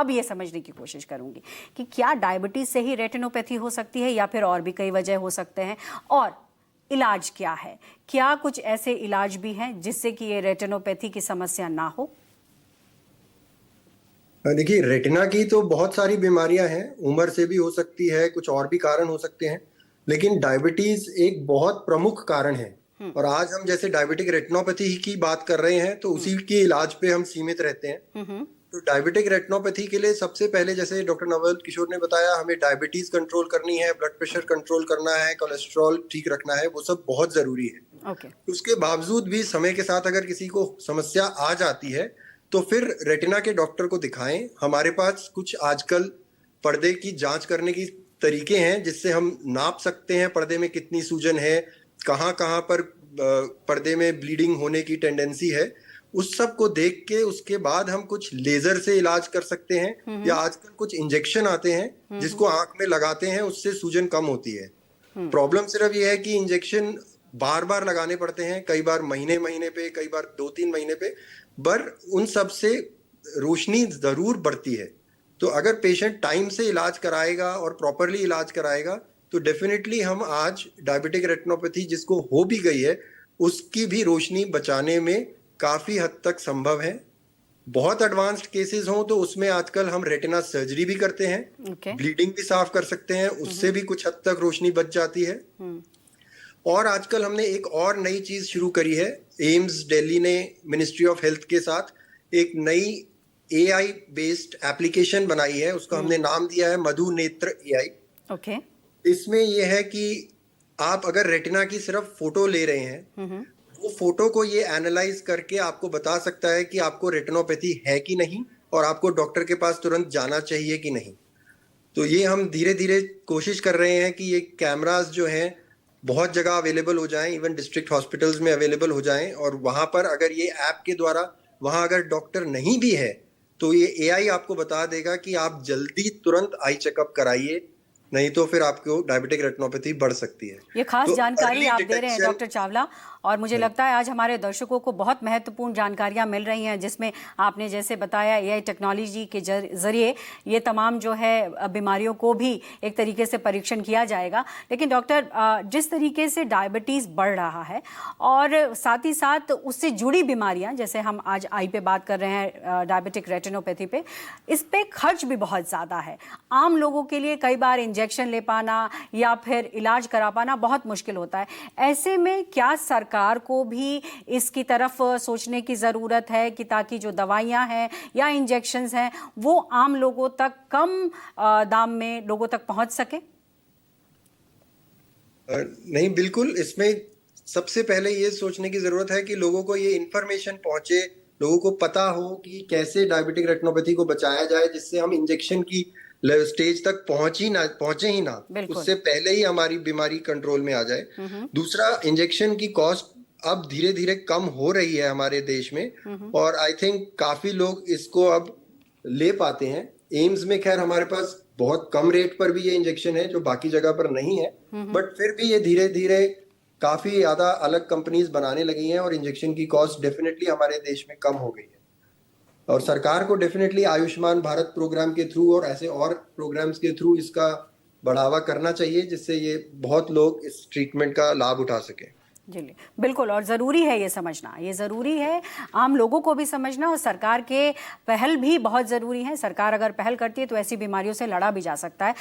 अब ये समझने की कोशिश करूंगी कि क्या डायबिटीज से ही रेटिनोपैथी हो सकती है या फिर और भी कई वजह हो सकते हैं, और इलाज क्या है? क्या कुछ ऐसे इलाज भी हैं जिससे कि ये रेटिनोपैथी की समस्या ना हो? देखिए, रेटिना की तो बहुत सारी बीमारियां हैं, उम्र से भी हो सकती है, कुछ और भी कारण हो सकते हैं, लेकिन डायबिटीज एक बहुत प्रमुख कारण है। और आज हम जैसे डायबिटिक रेटिनोपैथी की बात कर रहे हैं, तो उसी के इलाज पे हम सीमित रहते हैं। तो डायबिटिक रेटिनोपैथी के लिए सबसे पहले, जैसे डॉक्टर नवल किशोर ने बताया, हमें डायबिटीज कंट्रोल करनी है, ब्लड प्रेशर कंट्रोल करना है, कोलेस्ट्रॉल ठीक रखना है, वो सब बहुत जरूरी है। ओके। उसके बावजूद भी समय के साथ अगर किसी को समस्या आ जाती है तो फिर रेटिना के डॉक्टर को दिखाएं। हमारे पास कुछ आजकल पर्दे की जांच करने की तरीके हैं जिससे हम नाप सकते हैं पर्दे में कितनी सूजन है, कहाँ कहाँ पर पर्दे में ब्लीडिंग होने की टेंडेंसी है। उस सब को देख के उसके बाद हम कुछ लेजर से इलाज कर सकते हैं, या आजकल कुछ इंजेक्शन आते हैं जिसको आंख में लगाते हैं, उससे सूजन कम होती है। प्रॉब्लम सिर्फ ये है कि इंजेक्शन बार बार लगाने पड़ते हैं, कई बार महीने महीने पे, कई बार 2-3 महीने पे, पर उन सब से रोशनी जरूर बढ़ती है। तो अगर पेशेंट टाइम से इलाज कराएगा और प्रॉपरली इलाज कराएगा तो डेफिनेटली हम आज डायबिटिक रेटिनोपैथी जिसको हो भी गई है उसकी भी रोशनी बचाने में काफी हद तक संभव है। बहुत एडवांस्ड केसेस हों तो उसमें आजकल हम रेटिना सर्जरी भी करते हैं, ब्लीडिंग भी साफ कर सकते हैं, उससे भी कुछ हद तक रोशनी बच जाती है। और आजकल हमने एक और नई चीज शुरू करी है, एम्स दिल्ली ने मिनिस्ट्री ऑफ हेल्थ के साथ एक नई एआई बेस्ड एप्लीकेशन बनाई है, उसका हमने नाम दिया है मधु नेत्र एआई। ओके। इसमें यह है कि आप अगर रेटिना की सिर्फ फोटो ले रहे हैं, वो फोटो को ये एनालाइज करके आपको बता सकता है कि आपको रेटिनोपैथी है कि नहीं, और आपको डॉक्टर के पास तुरंत जाना चाहिए कि नहीं। तो ये हम धीरे धीरे कोशिश कर रहे हैं कि ये कैमरास जो हैं बहुत जगह अवेलेबल हो जाएं, इवन डिस्ट्रिक्ट हॉस्पिटल्स में अवेलेबल हो जाएं, और वहां पर अगर ये ऐप के द्वारा वहां अगर डॉक्टर नहीं भी है तो ये एआई आपको बता देगा कि आप जल्दी तुरंत आई चेकअप कराइए, नहीं तो फिर आपको डायबिटिक रेटिनोपैथी बढ़ सकती है। ये खास तो जानकारी अर्ली आप दे रहे हैं डिटेक्शन। डॉक्टर चावला, और मुझे लगता है आज हमारे दर्शकों को बहुत महत्वपूर्ण जानकारियां मिल रही हैं, जिसमें आपने जैसे बताया एआई टेक्नोलॉजी के जरिए ये तमाम जो है बीमारियों को भी एक तरीके से परीक्षण किया जाएगा। लेकिन डॉक्टर, जिस तरीके से डायबिटीज बढ़ रहा है और साथ ही साथ उससे जुड़ी बीमारियां, जैसे हम आज आई पे बात कर रहे हैं डायबिटिक रेटिनोपैथी पे, इस पे खर्च भी बहुत ज्यादा है। आम लोगों के लिए कई बार इंजेक्शन ले पाना या फिर इलाज करा पाना बहुत मुश्किल होता है। ऐसे में क्या सरकार को भी इसकी तरफ सोचने की जरूरत है कि ताकि जो दवाइयां हैं या इंजेक्शंस हैं वो आम लोगों तक कम दाम में लोगों तक पहुंच सके? नहीं, बिल्कुल। इसमें सबसे पहले ये सोचने की जरूरत है कि लोगों को ये इंफॉर्मेशन पहुंचे, लोगों को पता हो कि कैसे डायबिटिक रेटिनोपैथी को बचाया जाए, जिससे हम इंजेक्शन की स्टेज तक पहुंचे ही ना, उससे पहले ही हमारी बीमारी कंट्रोल में आ जाए। दूसरा, इंजेक्शन की कॉस्ट अब धीरे धीरे कम हो रही है हमारे देश में, और आई थिंक काफी लोग इसको अब ले पाते हैं। एम्स में खैर हमारे पास बहुत कम रेट पर भी ये इंजेक्शन है जो बाकी जगह पर नहीं है, बट फिर भी ये धीरे धीरे काफी ज्यादा अलग कंपनीज बनाने लगी हैं और इंजेक्शन की कॉस्ट डेफिनेटली हमारे देश में कम हो गई है। और सरकार को डेफिनेटली आयुष्मान भारत प्रोग्राम के थ्रू और ऐसे और प्रोग्राम्स के थ्रू इसका बढ़ावा करना चाहिए, जिससे ये बहुत लोग इस ट्रीटमेंट का लाभ उठा सके। जी बिल्कुल, और ज़रूरी है ये समझना, ये ज़रूरी है आम लोगों को भी समझना, और सरकार के पहल भी बहुत ज़रूरी है। सरकार अगर पहल करती है तो ऐसी बीमारियों से लड़ा भी जा सकता है।